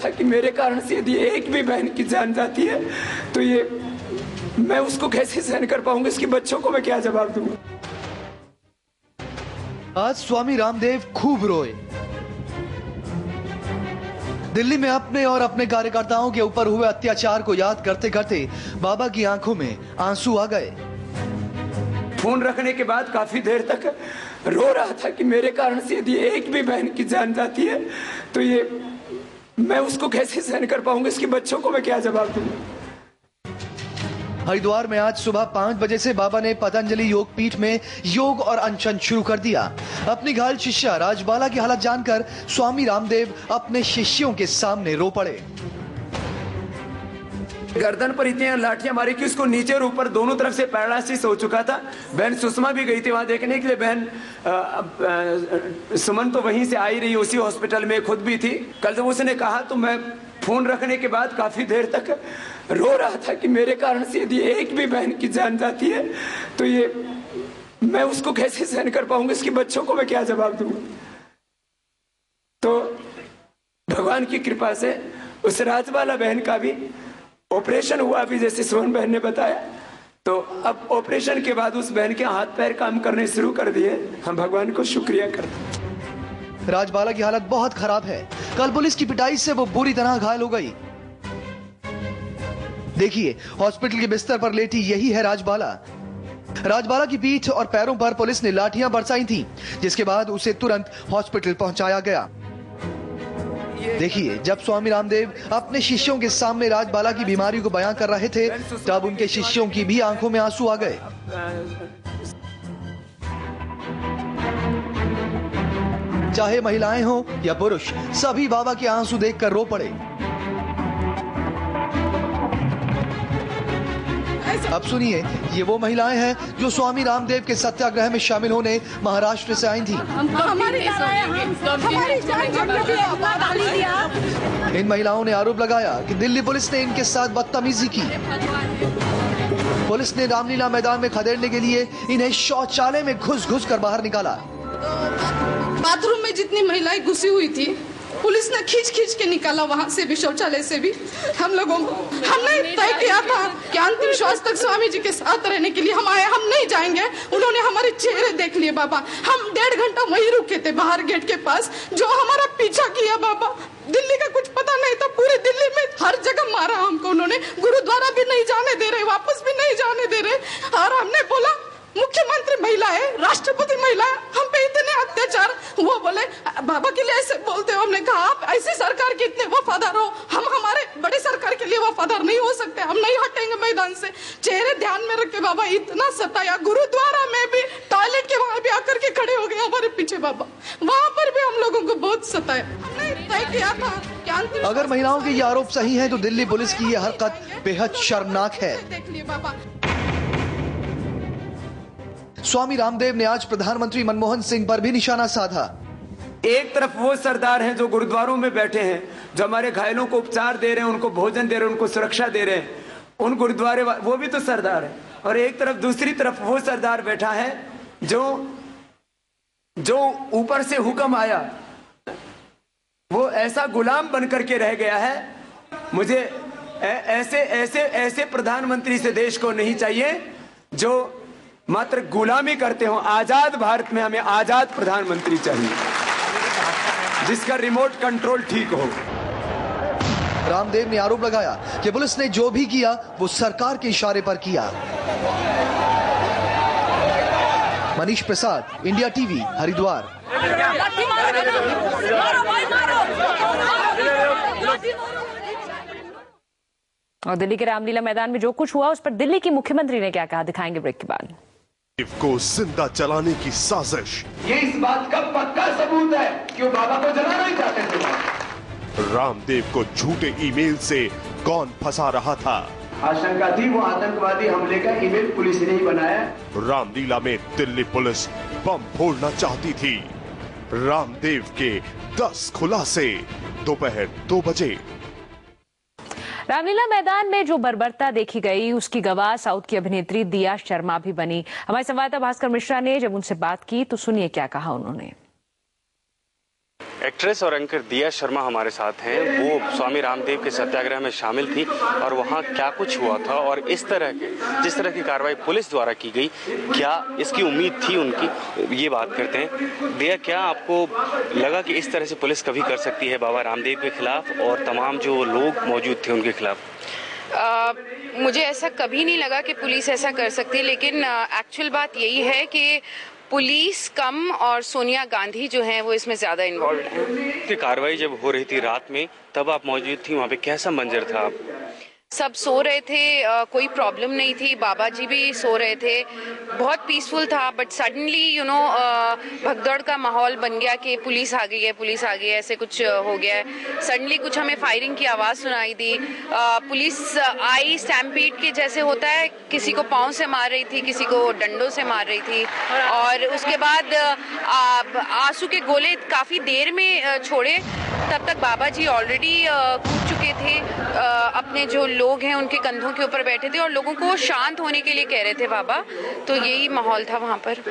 कि मेरे कारण से यदि एक भी बहन की जान जाती है तो ये मैं उसको कैसे सहन कर पाऊंगा, इसके बच्चों को मैं क्या जवाब दूंगा। आज स्वामी रामदेव खूब रोए। दिल्ली में अपने और अपने कार्यकर्ताओं के ऊपर हुए अत्याचार को याद करते करते बाबा की आंखों में आंसू आ गए। फोन रखने के बाद काफी देर तक रो रहा था कि मेरे कारण से यदि एक भी बहन की जान जाती है तो ये मैं उसको कैसे सहन कर पाऊंगा, इसके बच्चों को मैं क्या जवाब दूंगा। हरिद्वार में आज सुबह 5 बजे से बाबा ने पतंजलि योग पीठ में योग और अनशन शुरू कर दिया। अपनी घायल शिष्या राजबाला की हालत जानकर स्वामी रामदेव अपने शिष्यों के सामने रो पड़े। गर्दन पर इतनी लाठियां मारी कि उसको नीचे और ऊपर दोनों तरफ से पैरालिसिस हो चुका था। बहन सुषमा भी गई थी वहां देखने के लिए। बहन सुमन तो वहीं से आई रही, उसी हॉस्पिटल में खुद भी थी। कल जब उसने कहा तो मैं फोन रखने के बाद काफी देर तक रो रहा था कि मेरे कारण से यदि एक भी बहन की जान जाती है तो ये मैं उसको कैसे सहन कर पाऊंगा, इसके बच्चों को मैं क्या जवाब दूंगा। तो भगवान की कृपा से उस राजबाला बहन का भी ऑपरेशन हुआ अभी, जैसे सुमन बहन ने बताया। तो अब ऑपरेशन के बाद उस बहन के हाथ पैर काम करने शुरू कर दिए। हम भगवान को शुक्रिया करते हैं। राजबाला की हालत बहुत खराब है। कल पुलिस की पिटाई से वो बुरी तरह घायल हो गई। देखिए, हॉस्पिटल के बिस्तर पर लेटी यही है राजबाला। राजबाला की पीठ और पैरों पर पुलिस ने लाठियां बरसाई थी, जिसके बाद उसे तुरंत हॉस्पिटल पहुंचाया गया। देखिए, जब स्वामी रामदेव अपने शिष्यों के सामने राजबाला की बीमारी को बयां कर रहे थे, तब उनके शिष्यों की भी आंखों में आंसू आ गए। चाहे महिलाएं हो या पुरुष, सभी बाबा के आंसू देखकर रो पड़े। अब सुनिए, ये वो महिलाएं हैं जो स्वामी रामदेव के सत्याग्रह में शामिल होने महाराष्ट्र से आई थी। इन महिलाओं ने आरोप लगाया कि दिल्ली पुलिस ने इनके साथ बदतमीजी की। पुलिस ने रामलीला मैदान में खदेड़ने के लिए इन्हें शौचालय में घुस कर बाहर निकाला। बाथरूम में जितनी महिलाएं घुसी हुई थी, पुलिस ने खींच के निकाला वहां से भी, शौचालय से भी। हम लोगों को हमने तय किया था कि अंतिम श्वास तक स्वामी जी के साथ रहने के लिए हम आए, हम नहीं जाएंगे। उन्होंने हमारे चेहरे देख लिए बाबा। हम 1.5 घंटा वहीं रुके थे बाहर गेट के पास। जो हमारा पीछा किया बाबा, दिल्ली का कुछ पता नहीं था, पूरे दिल्ली में हर जगह मारा हमको उन्होंने। गुरुद्वारा भी नहीं जाने दे रहे, वापस भी नहीं जाने दे रहे। और हमने बोला मुख्यमंत्री महिला है, राष्ट्रपति महिला है, हम पे इतने अत्याचार। वो बोले बाबा के लिए ऐसे बोलते हो। हमने कहा आप ऐसी सरकार के इतने वफादार हो, हम हमारे बड़ी सरकार के लिए वफादार नहीं हो सकते, हम नहीं हटेंगे मैदान से। चेहरे ध्यान में रख के बाबा इतना सताया। गुरुद्वारा में भी टॉयलेट के वहां भी आकर के खड़े हो गए हमारे पीछे बाबा। वहां पर भी हम लोगों को बहुत सताया। हमने तय किया था कि अगर महिलाओं के ये आरोप सही है तो दिल्ली पुलिस की ये हरकत बेहद शर्मनाक है। देख लिए बाबा। स्वामी रामदेव ने आज प्रधानमंत्री मनमोहन सिंह पर भी निशाना साधा। एक तरफ वो सरदार हैं जो गुरुद्वारों में बैठे हैं, जो हमारे घायलों को उपचार दे रहे हैं, उनको भोजन दे रहे हैं, उनको सुरक्षा दे रहे हैं, उन गुरुद्वारे वो भी तो सरदार है। और एक तरफ दूसरी तरफ वो सरदार बैठा है जो ऊपर से हुक्म आया वो ऐसा गुलाम बन करके रह गया है। मुझे ऐसे प्रधानमंत्री से देश को नहीं चाहिए जो मात्र गुलामी करते हो। आजाद भारत में हमें आजाद प्रधानमंत्री चाहिए, जिसका रिमोट कंट्रोल ठीक हो। रामदेव ने आरोप लगाया कि पुलिस ने जो भी किया वो सरकार के इशारे पर किया। Manish Prasad, India TV, Haridwar. और दिल्ली के रामलीला मैदान में जो कुछ हुआ उस पर दिल्ली की मुख्यमंत्री ने क्या कहा, दिखाएंगे ब्रेक के बाद। को जिंदा जलाने की साजिश, ये इस बात का पक्का सबूत है कि वो बाबा को जलाना ही चाहते थे। रामदेव को झूठे ईमेल से कौन फंसा रहा था? आशंका थी वो आतंकवादी हमले का ईमेल पुलिस ने ही बनाया। रामलीला में दिल्ली पुलिस बम फोड़ना चाहती थी। रामदेव के 10 खुलासे दोपहर 2 बजे। रामलीला मैदान में जो बर्बरता देखी गई उसकी गवाह साउथ की अभिनेत्री दिया शर्मा भी बनी। हमारे संवाददाता भास्कर मिश्रा ने जब उनसे बात की तो सुनिए क्या कहा उन्होंने। एक्ट्रेस और एंकर दिया शर्मा हमारे साथ हैं। वो स्वामी रामदेव के सत्याग्रह में शामिल थी और वहाँ क्या कुछ हुआ था और इस तरह के जिस तरह की कार्रवाई पुलिस द्वारा की गई, क्या इसकी उम्मीद थी उनकी, ये बात करते हैं। दिया, क्या आपको लगा कि इस तरह से पुलिस कभी कर सकती है बाबा रामदेव के खिलाफ और तमाम जो लोग मौजूद थे उनके खिलाफ? मुझे ऐसा कभी नहीं लगा कि पुलिस ऐसा कर सकती है, लेकिन एक्चुअल बात यही है कि पुलिस कम और सोनिया गांधी जो हैं वो इसमें ज्यादा इन्वॉल्व हैं। कार्रवाई जब हो रही थी रात में, तब आप मौजूद थी वहाँ पे, कैसा मंजर था? आप सब सो रहे थे, कोई प्रॉब्लम नहीं थी, बाबा जी भी सो रहे थे, बहुत पीसफुल था। बट सडनली भगदड़ का माहौल बन गया कि पुलिस आ गई है, पुलिस आ गई है, ऐसे कुछ हो गया है। सडनली कुछ हमें फायरिंग की आवाज़ सुनाई दी, पुलिस आई, स्टैम्पीड के जैसे होता है, किसी को पाँव से मार रही थी, किसी को डंडों से मार रही थी, और उसके बाद आंसू के गोले काफ़ी देर में छोड़े। तब तक बाबा जी ऑलरेडी कूद चुके थे, अपने जो लोग हैं उनके कंधों के ऊपर बैठे थे और लोगों को शांत होने के लिए कह रहे थे बाबा। तो यही माहौल था वहाँ पर।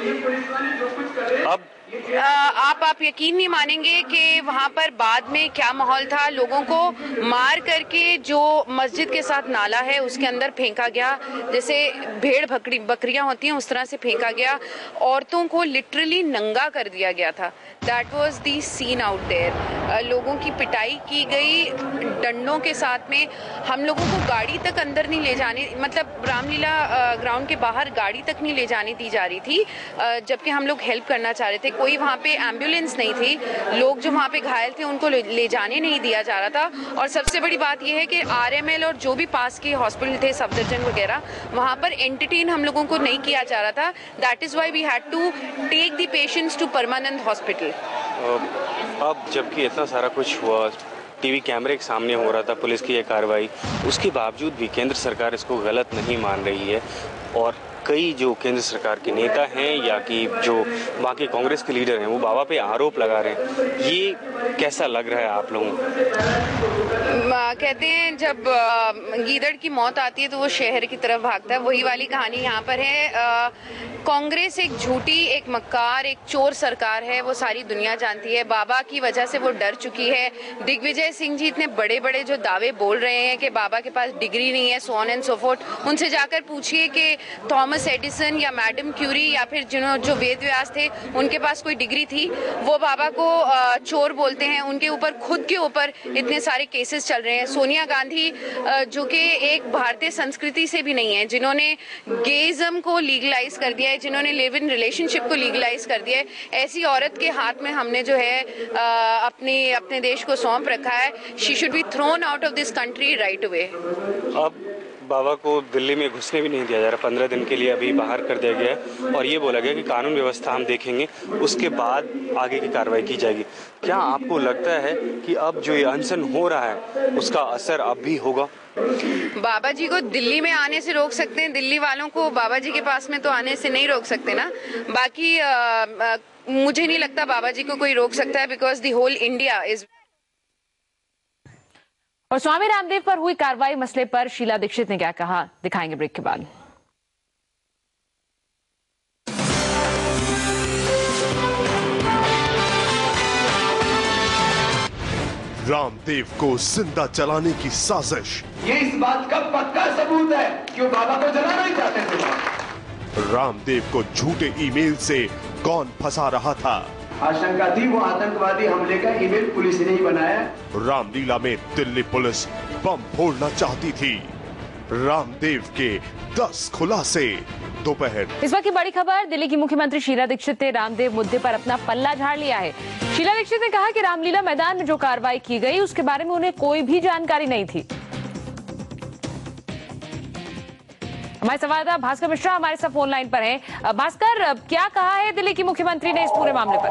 अब आप यकीन नहीं मानेंगे कि वहाँ पर बाद में क्या माहौल था। लोगों को मार करके जो मस्जिद के साथ नाला है उसके अंदर फेंका गया, जैसे भेड़ बकरियां होती हैं उस तरह से फेंका गया। औरतों को लिटरली नंगा कर दिया गया था। That was the scene out there. लोगों की पिटाई की गई डंडों के साथ में। हम लोगों को गाड़ी तक अंदर नहीं ले जाने, मतलब रामलीला ग्राउंड के बाहर गाड़ी तक नहीं ले जाने दी जा रही थी, जबकि हम लोग हेल्प करना चाह रहे थे। कोई वहाँ पे एम्बुलेंस नहीं थी, लोग जो वहाँ पे घायल थे उनको ले जाने नहीं दिया जा रहा था। और सबसे बड़ी बात यह है कि आरएमएल और जो भी पास के हॉस्पिटल थे, सफदरजंग वगैरह, वहाँ पर एंटरटेन हम लोगों को नहीं किया जा रहा था। That is why we had to take the patients to permanent hospital. अब जबकि इतना सारा कुछ हुआ, टीवी कैमरे के सामने हो रहा था पुलिस की यह कार्रवाई, उसके बावजूद भी केंद्र सरकार इसको गलत नहीं मान रही है। और कई जो केंद्र सरकार के नेता हैं या कि जो बाकी कांग्रेस के लीडर हैं वो बाबा पे आरोप लगा रहे हैं। ये कैसा लग रहा है आप लोगों को? कहते हैं जब गीदड़ की मौत आती है तो वो शहर की तरफ भागता है। वही वाली कहानी यहाँ पर है। कांग्रेस एक झूठी, एक मक्कार, एक चोर सरकार है, वो सारी दुनिया जानती है। बाबा की वजह से वो डर चुकी है। दिग्विजय सिंह जी इतने बड़े बड़े जो दावे बोल रहे हैं कि बाबा के पास डिग्री नहीं है, so on and so fourth. उनसे जाकर पूछिए कि थॉमस एडिसन या मैडम क्यूरी या फिर जो वेद व्यास थे उनके पास कोई डिग्री थी? वो बाबा को चोर बोलते हैं। उनके ऊपर, खुद के ऊपर इतने सारे केसेस चल रहे हैं। सोनिया गांधी जो कि एक भारतीय संस्कृति से भी नहीं है, जिन्होंने गेइज्म को लीगलाइज कर दिया है, जिन्होंने लिव इन रिलेशनशिप को लीगलाइज कर दिया है, ऐसी औरत के हाथ में हमने जो है अपने देश को सौंप रखा है। She should be thrown out of this country right away. अब बाबा को दिल्ली में घुसने भी नहीं दिया जा रहा, 15 दिन के लिए अभी बाहर कर दिया गया है और ये बोला गया कि कानून व्यवस्था हम देखेंगे, उसके बाद आगे की कार्रवाई की जाएगी। क्या आपको लगता है कि अब जो ये अनशन हो रहा है उसका असर अब भी होगा? बाबा जी को दिल्ली में आने से रोक सकते हैं, दिल्ली वालों को बाबा जी के पास में तो आने से नहीं रोक सकते ना। बाकी मुझे नहीं लगता बाबा जी को कोई रोक सकता है, because the whole India is. और स्वामी रामदेव पर हुई कार्रवाई मसले पर शीला दीक्षित ने क्या कहा, दिखाएंगे ब्रेक के बाद। रामदेव को जिंदा जलाने की साजिश। ये इस बात का पक्का सबूत है कि वो बाबा को जलाना ही चाहते थे। रामदेव को झूठे ईमेल से कौन फंसा रहा था? आशंका थी वो आतंकवादी हमले का ईमेल पुलिस ने ही बनाया। रामलीला में दिल्ली पुलिस बम फोड़ना चाहती थी। रामदेव के 10 खुलासे। दोपहर इस वक्त की बड़ी खबर, दिल्ली की मुख्यमंत्री शीला दीक्षित ने रामदेव मुद्दे पर अपना पल्ला झाड़ लिया है। शीला दीक्षित ने कहा कि रामलीला मैदान में जो कार्रवाई की गई उसके बारे में उन्हें कोई भी जानकारी नहीं थी। हमारे संवाददाता भास्कर मिश्रा हमारे साथ फोन लाइन पर हैं। भास्कर, क्या कहा है दिल्ली की मुख्यमंत्री ने इस पूरे मामले पर?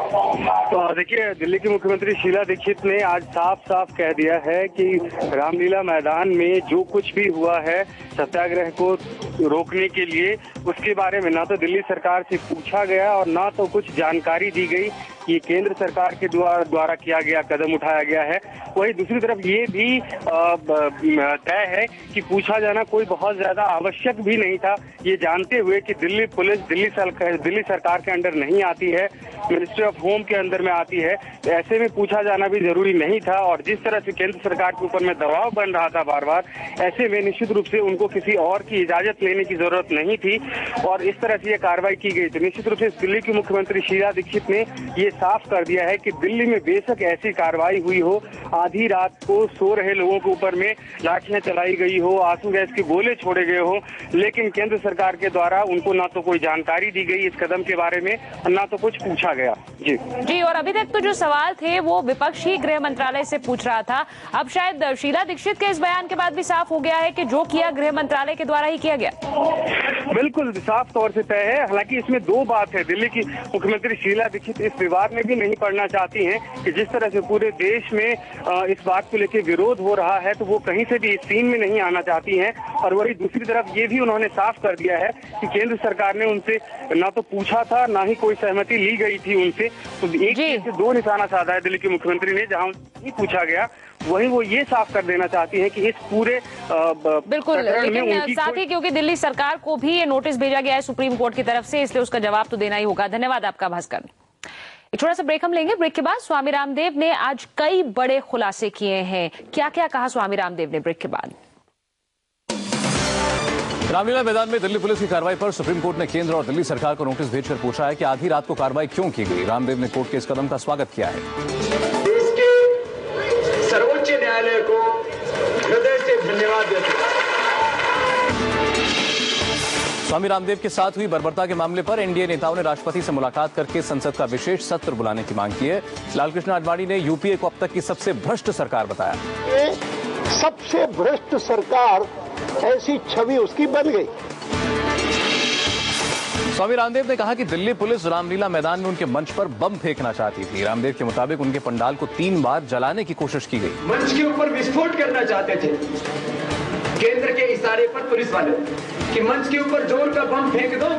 तो देखिए, दिल्ली की मुख्यमंत्री शीला दीक्षित ने आज साफ साफ कह दिया है कि रामलीला मैदान में जो कुछ भी हुआ है सत्याग्रह को रोकने के लिए, उसके बारे में ना तो दिल्ली सरकार से पूछा गया और ना तो कुछ जानकारी दी गई। ये केंद्र सरकार के द्वारा किया गया कदम उठाया गया है। वही दूसरी तरफ ये भी तय है कि पूछा जाना कोई बहुत ज्यादा आवश्यक भी नहीं था, ये जानते हुए कि दिल्ली पुलिस दिल्ली सरकार के अंडर नहीं आती है, मिनिस्ट्री ऑफ होम के अंदर में आती है, तो ऐसे में पूछा जाना भी जरूरी नहीं था। और जिस तरह से केंद्र सरकार के ऊपर में दबाव बन रहा था बार बार, ऐसे में निश्चित रूप से उनको किसी और की इजाजत लेने की जरूरत नहीं थी और इस तरह से ये कार्रवाई की गई। तो निश्चित रूप से दिल्ली की मुख्यमंत्री शीला दीक्षित ने ये साफ कर दिया है कि दिल्ली में बेशक ऐसी कार्रवाई हुई हो, आधी रात को सो रहे लोगों के ऊपर में लाठियां चलाई गई हो, आंसू गैस के गोले छोड़े गए हो, लेकिन केंद्र सरकार के द्वारा उनको ना तो कोई जानकारी दी गई इस कदम के बारे में और ना तो कुछ पूछा गया। जी, और अभी तक तो जो सवाल थे वो विपक्ष ही गृह मंत्रालय से पूछ रहा था, अब शायद शीला दीक्षित के इस बयान के बाद भी साफ हो गया है कि जो किया गृह मंत्रालय के द्वारा ही किया गया। बिल्कुल साफ तौर से तय है। हालांकि इसमें दो बात है, दिल्ली की मुख्यमंत्री शीला दीक्षित इस विवाद में भी नहीं पड़ना चाहती हैं कि जिस तरह से पूरे देश में इस बात को लेकर विरोध हो रहा है तो वो कहीं से भी इस सीन में नहीं आना चाहती हैं। और वही दूसरी तरफ ये भी उन्होंने साफ कर दिया है कि केंद्र सरकार ने उनसे ना तो पूछा था ना ही कोई सहमति ली गई थी उनसे, तो एक चीज से दो निशाना साधा है दिल्ली की मुख्यमंत्री ने, जहां नहीं पूछा गया वहीं वो ये साफ कर देना चाहती है कि इस पूरे बिल्कुल, लेकिन साथ ही क्योंकि दिल्ली सरकार को भी ये नोटिस भेजा गया है सुप्रीम कोर्ट की तरफ से, इसलिए उसका जवाब तो देना ही होगा। धन्यवाद आपका भास्कर। एक छोटा सा ब्रेक हम लेंगे, ब्रेक के बाद स्वामी रामदेव ने आज कई बड़े खुलासे किए हैं। क्या क्या कहा स्वामी रामदेव ने, ब्रेक के बाद। रामलीला मैदान में दिल्ली पुलिस की कार्रवाई पर सुप्रीम कोर्ट ने केंद्र और दिल्ली सरकार को नोटिस भेजकर पूछा है कि आधी रात को कार्रवाई क्यों की गई। रामदेव ने कोर्ट के इस कदम का स्वागत किया है। देश के सर्वोच्च न्यायालय को हृदय से धन्यवाद देते हैं। स्वामी रामदेव के साथ हुई बर्बरता के मामले पर एनडीए नेताओं ने राष्ट्रपति से मुलाकात करके संसद का विशेष सत्र बुलाने की मांग की है। लालकृष्ण आडवाणी ने यूपीए को अब तक की सबसे भ्रष्ट सरकार बताया। सबसे भ्रष्ट सरकार ऐसी छवि उसकी बन गई। स्वामी रामदेव ने कहा कि दिल्ली पुलिस रामलीला मैदान में उनके मंच पर बम फेंकना चाहती थी। रामदेव के मुताबिक उनके पंडाल को 3 बार जलाने की कोशिश की गई। मंच के ऊपर विस्फोट करना चाहते थे केंद्र के इशारे पर पुलिस वाले कि मंच के ऊपर जोर का बम फेंक दो।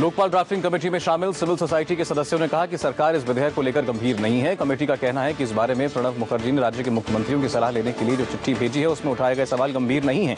लोकपाल ड्राफ्टिंग कमेटी में शामिल सिविल सोसाइटी के सदस्यों ने कहा कि सरकार इस विधेयक को लेकर गंभीर नहीं है। कमेटी का कहना है कि इस बारे में प्रणब मुखर्जी ने राज्य के मुख्यमंत्रियों की सलाह लेने के लिए जो चिट्ठी भेजी है उसमें उठाए गए सवाल गंभीर नहीं है।